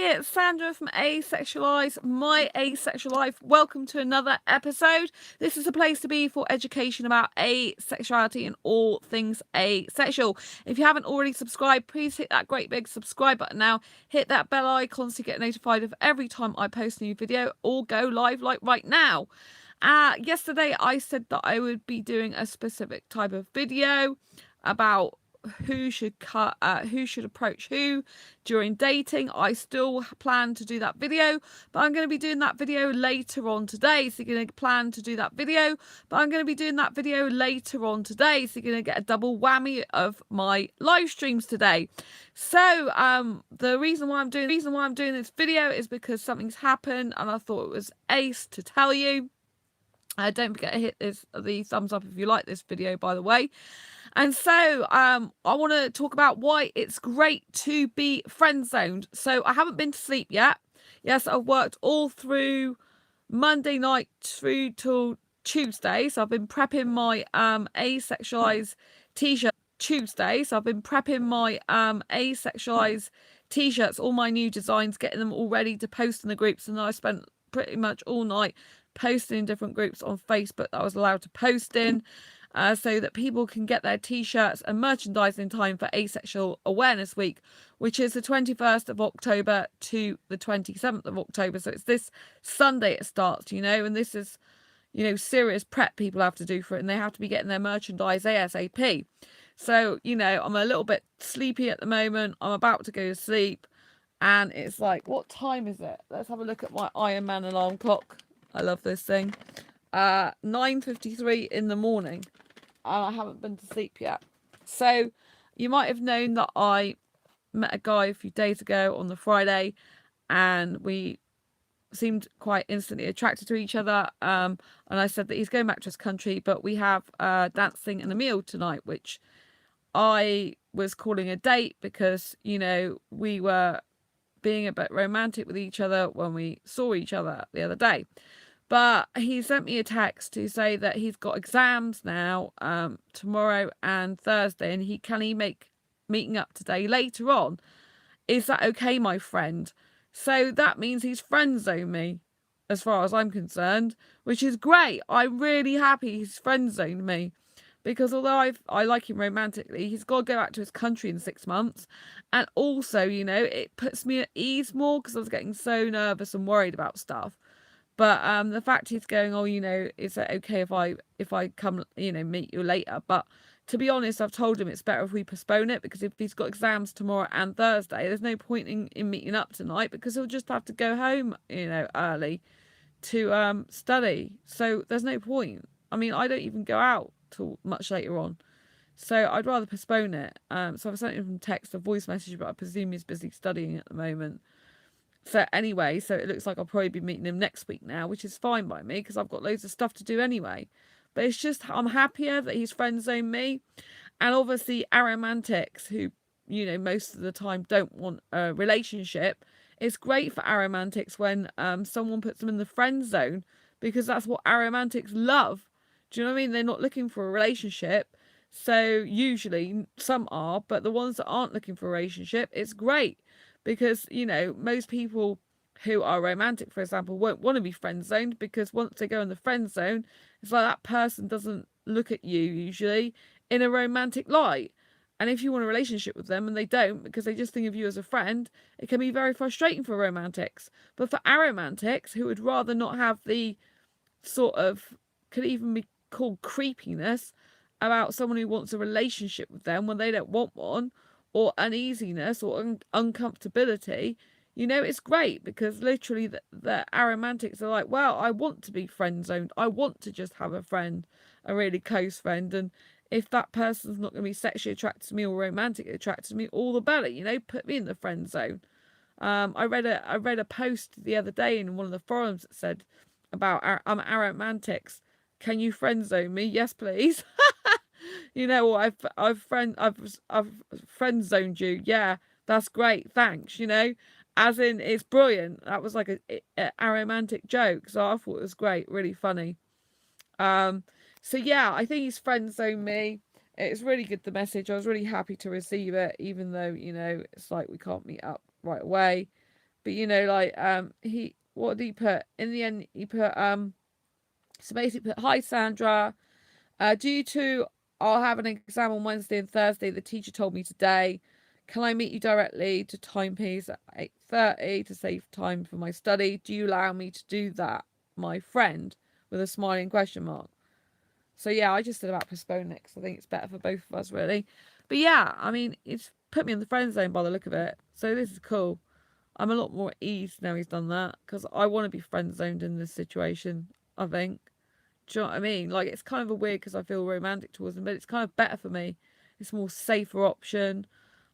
it's Sandra from Asexualise, my asexual life. Welcome to another episode. This is a place to be for education about asexuality and all things asexual. If you haven't already subscribed, please hit that great big subscribe button now. Hit that bell icon so you get notified of every time I post a new video or go live like right now. Yesterday I said that I would be doing a specific type of video about who should approach who during dating. I still plan to do that video, but I'm going to be doing that video later on today. So you're going to plan to do that video, but I'm going to be doing that video later on today. So you're going to get a double whammy of my live streams today. So the reason why I'm doing this video is because something's happened and I thought it was ace to tell you. Don't forget to hit the thumbs up if you like this video, by the way. And so I want to talk about why it's great to be friend zoned. So I haven't been to sleep yet. Yes, I've worked all through Monday night through till Tuesday. So I've been prepping my asexualized t-shirt Tuesday. So I've been prepping my asexualized t-shirts, all my new designs, getting them all ready to post in the groups. And then I spent pretty much all night posting in different groups on Facebook that I was allowed to post in. So that people can get their t-shirts and merchandise in time for Asexual Awareness Week, which is the 21st of October to the 27th of October. So it's this Sunday it starts, and this is, serious prep people have to do for it, and they have to be getting their merchandise ASAP. So, I'm a little bit sleepy at the moment. I'm about to go to sleep, and it's like, what time is it? Let's have a look at my Iron Man alarm clock. I love this thing. 9:53 in the morning. And I haven't been to sleep yet. So you might have known that I met a guy a few days ago on the Friday, and we seemed quite instantly attracted to each other. And I said that he's going back to his country, but we have dancing and a meal tonight, which I was calling a date because, we were being a bit romantic with each other when we saw each other the other day. But he sent me a text to say that he's got exams now, tomorrow and Thursday, and can he make meeting up today later on? Is that okay, my friend? So that means he's friend zoned me, as far as I'm concerned, which is great. I'm really happy he's friend zoned me, because although I like him romantically, he's got to go back to his country in 6 months, and also, it puts me at ease more because I was getting so nervous and worried about stuff. But the fact he's going, is it okay if I come, meet you later? But to be honest, I've told him it's better if we postpone it, because if he's got exams tomorrow and Thursday, there's no point in meeting up tonight, because he'll just have to go home, early to study. So there's no point. I mean, I don't even go out till much later on. So I'd rather postpone it. So I've sent him from text a voice message, but I presume he's busy studying at the moment. So anyway, so it looks like I'll probably be meeting him next week now, which is fine by me because I've got loads of stuff to do anyway. But it's just, I'm happier that he's friend zoned me. And obviously aromantics who, most of the time don't want a relationship. It's great for aromantics when someone puts them in the friend zone, because that's what aromantics love. Do you know what I mean? They're not looking for a relationship. So usually some are, but the ones that aren't looking for a relationship, it's great. Because, most people who are romantic, for example, won't want to be friend zoned, because once they go in the friend zone, it's like that person doesn't look at you usually in a romantic light. And if you want a relationship with them and they don't, because they just think of you as a friend, it can be very frustrating for romantics. But for aromantics, who would rather not have the sort of, could even be called creepiness, about someone who wants a relationship with them when they don't want one, or uneasiness or uncomfortability, it's great, because literally the aromantics are like, well, I want to be friend zoned. I want to just have a friend, a really close friend. And if that person's not going to be sexually attracted to me or romantically attracted to me, all the better, put me in the friend zone. I read a post the other day in one of the forums that said about aromantics. Can you friend zone me? Yes, please. I've friend zoned you. Yeah, that's great. Thanks. As in, it's brilliant. That was like a aromantic joke, so I thought it was great, really funny. So yeah, I think he's friend zoned me. It's really good, the message. I was really happy to receive it, even though it's like we can't meet up right away, But what did he put? In the end he put so basically put, "Hi Sandra, due to I'll have an exam on Wednesday and Thursday, the teacher told me today. Can I meet you directly to timepiece at 8:30 to save time for my study? Do you allow me to do that, my friend?" With a smiling question mark. So yeah, I just said about postponing it because I think it's better for both of us, really. But yeah, I mean, it's put me in the friend zone by the look of it. So this is cool. I'm a lot more at ease now he's done that, because I want to be friend zoned in this situation, I think. Do you know what I mean? Like, it's kind of a weird because I feel romantic towards him, but it's kind of better for me. It's a more safer option.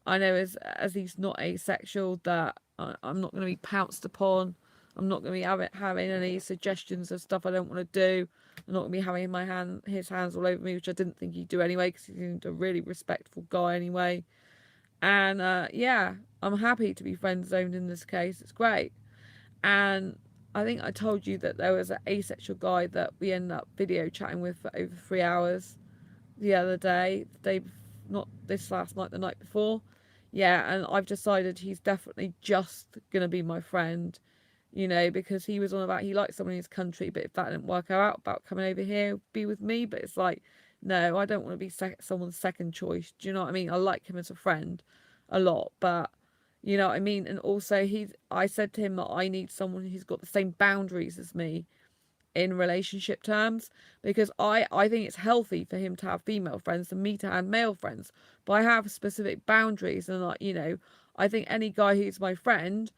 I know as he's not asexual that I'm not going to be pounced upon. I'm not going to be having any suggestions of stuff I don't want to do. I'm not going to be having his hands all over me, which I didn't think he'd do anyway, because he seemed a really respectful guy anyway. And yeah, I'm happy to be friend zoned in this case. It's great. And I think I told you that there was an asexual guy that we ended up video chatting with for over 3 hours the other day. Not this last night, the night before. Yeah, and I've decided he's definitely just going to be my friend, because he was on about he liked someone in his country, but if that didn't work out about coming over here, be with me. But it's like, no, I don't want to be someone's second choice. Do you know what I mean? I like him as a friend a lot, but you know what I mean? And also, I said to him that I need someone who's got the same boundaries as me in relationship terms, because I think it's healthy for him to have female friends and me to have male friends, but I have specific boundaries. And I think any guy who's my friend,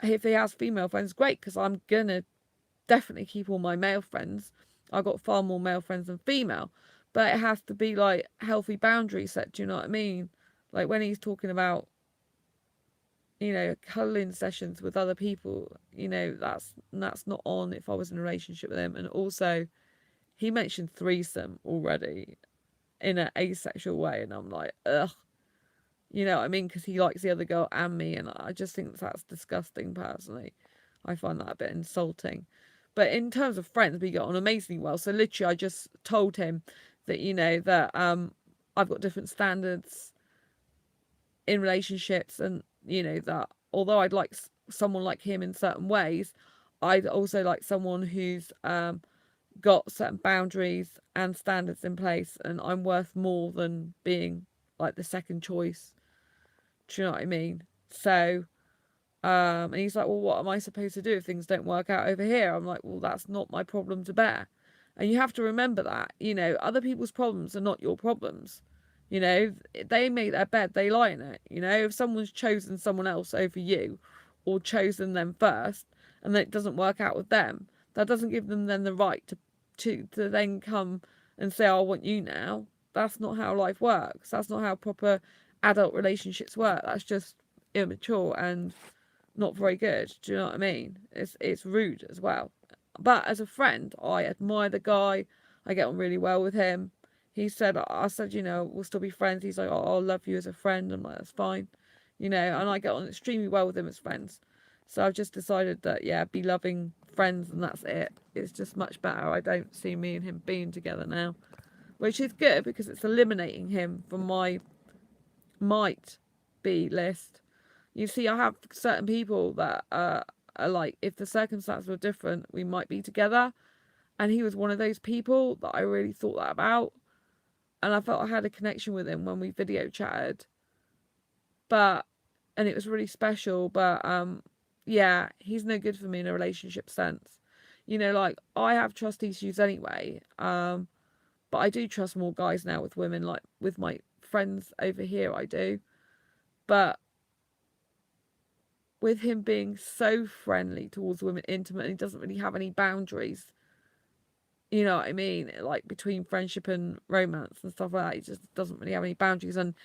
if he has female friends, great, because I'm gonna definitely keep all my male friends. I've got far more male friends than female, but it has to be like healthy boundaries set. Do you know what I mean? Like when he's talking about cuddling sessions with other people, that's not on if I was in a relationship with him. And also, he mentioned threesome already in an asexual way, and I'm like, ugh, you know what I mean? Because he likes the other girl and me, and I just think that's disgusting. Personally, I find that a bit insulting. But in terms of friends, we get on amazingly well. So literally, I just told him that that I've got different standards in relationships, and that although I'd like someone like him in certain ways, I'd also like someone who's got certain boundaries and standards in place, and I'm worth more than being like the second choice. Do you know what I mean? So and he's like, well, what am I supposed to do if things don't work out over here? I'm like, well, that's not my problem to bear. And you have to remember that, other people's problems are not your problems. They make their bed, they lie in it. If someone's chosen someone else over you, or chosen them first, and it doesn't work out with them, that doesn't give them then the right to then come and say, oh, I want you now. That's not how life works. That's not how proper adult relationships work. That's just immature and not very good. Do you know what I mean? It's rude as well. But as a friend, I admire the guy. I get on really well with him. I said, we'll still be friends. He's like, oh, I'll love you as a friend. I'm like, that's fine. And I get on extremely well with him as friends. So I've just decided that, yeah, be loving friends, and that's it. It's just much better. I don't see me and him being together now, which is good because it's eliminating him from my might be list. You see, I have certain people that are like, if the circumstances were different, we might be together. And he was one of those people that I really thought that about. And I felt I had a connection with him when we video chatted. And it was really special. But yeah, he's no good for me in a relationship sense. Like, I have trust issues anyway. But I do trust more guys now with women, like with my friends over here, I do. But with him being so friendly towards women, intimate, and he doesn't really have any boundaries. You know what I mean? Like between friendship and romance and stuff like that, he just doesn't really have any boundaries. And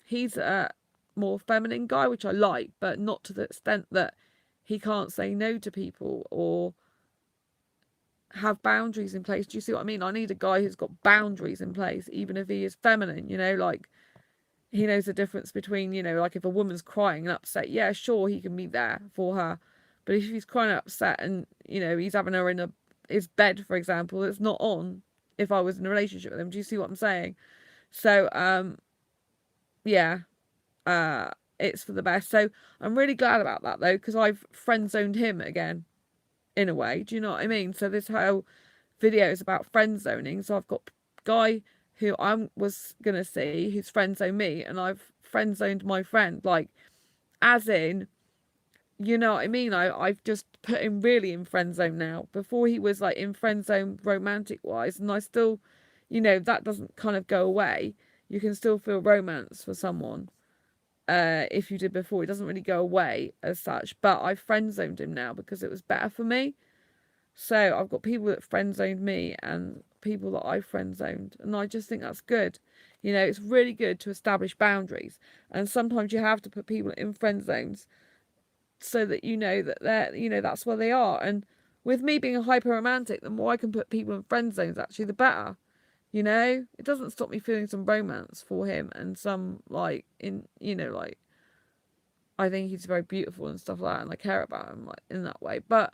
he's a more feminine guy, which I like, but not to the extent that he can't say no to people or have boundaries in place. Do you see what I mean? I need a guy who's got boundaries in place, even if he is feminine, like he knows the difference between, like if a woman's crying and upset, yeah, sure, he can be there for her. But if he's crying upset and, he's having her in his bed, for example, it's not on if I was in a relationship with him. Do you see what I'm saying? So, yeah. it's for the best. So I'm really glad about that though, because I've friend zoned him again in a way. Do you know what I mean? So this whole video is about friend zoning. So I've got guy who I was gonna see who's friend zoned me, and I've friend zoned my friend, like as in, you know what I mean? I've just put him really in friend zone now. Before he was like in friend zone romantic wise, and I still, you know, that doesn't kind of go away. You can still feel romance for someone. If you did before, it doesn't really go away as such. But I friend zoned him now because it was better for me. So I've got people that friend zoned me and people that I friend zoned, and I just think that's good. You know, it's really good to establish boundaries, and sometimes you have to put people in friend zones so that you know that they're, you know, that's where they are. And with me being a hyper romantic, the more I can put people in friend zones, actually, the better. You know, it doesn't stop me feeling some romance for him and some like in, you know, like I think he's very beautiful and stuff like that, and I care about him like in that way. But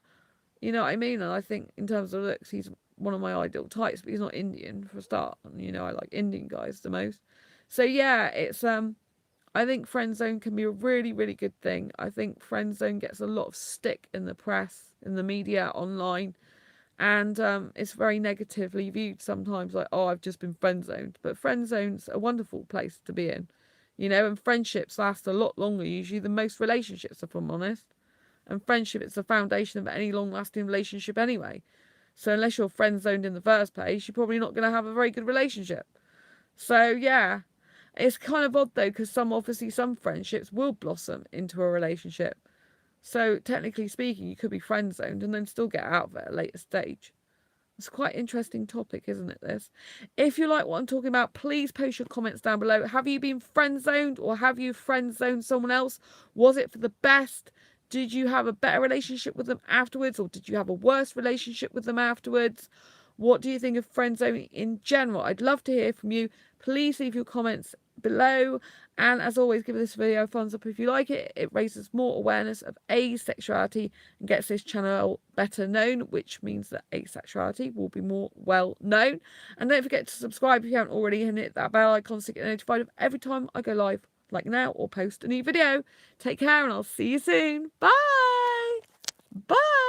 you know what I mean? And I think in terms of looks, he's one of my ideal types, but he's not Indian for a start. And you know, I like Indian guys the most. So yeah, it's I think friend zone can be a really, really good thing. I think friend zone gets a lot of stick in the press, in the media, online, and it's very negatively viewed sometimes. Like, oh, I've just been friend zoned, but friend zone's a wonderful place to be in, you know. And friendships last a lot longer usually than most relationships, if I'm honest. And friendship is the foundation of any long-lasting relationship anyway. So unless you're friend zoned in the first place, you're probably not going to have a very good relationship. So yeah, it's kind of odd though, because some friendships will blossom into a relationship. So technically speaking, you could be friend zoned and then still get out of it at a later stage. It's quite an interesting topic, isn't it, this? If you like what I'm talking about, please post your comments down below. Have you been friend zoned, or have you friend zoned someone else? Was it for the best? Did you have a better relationship with them afterwards, or did you have a worse relationship with them afterwards? What do you think of friend zoning in general? I'd love to hear from you. Please leave your comments below. And as always, give this video a thumbs up if you like it. It raises more awareness of asexuality and gets this channel better known, which means that asexuality will be more well known. And don't forget to subscribe if you haven't already, and hit that bell icon so you get notified of every time I go live, like now, or post a new video. Take care, and I'll see you soon. Bye. Bye.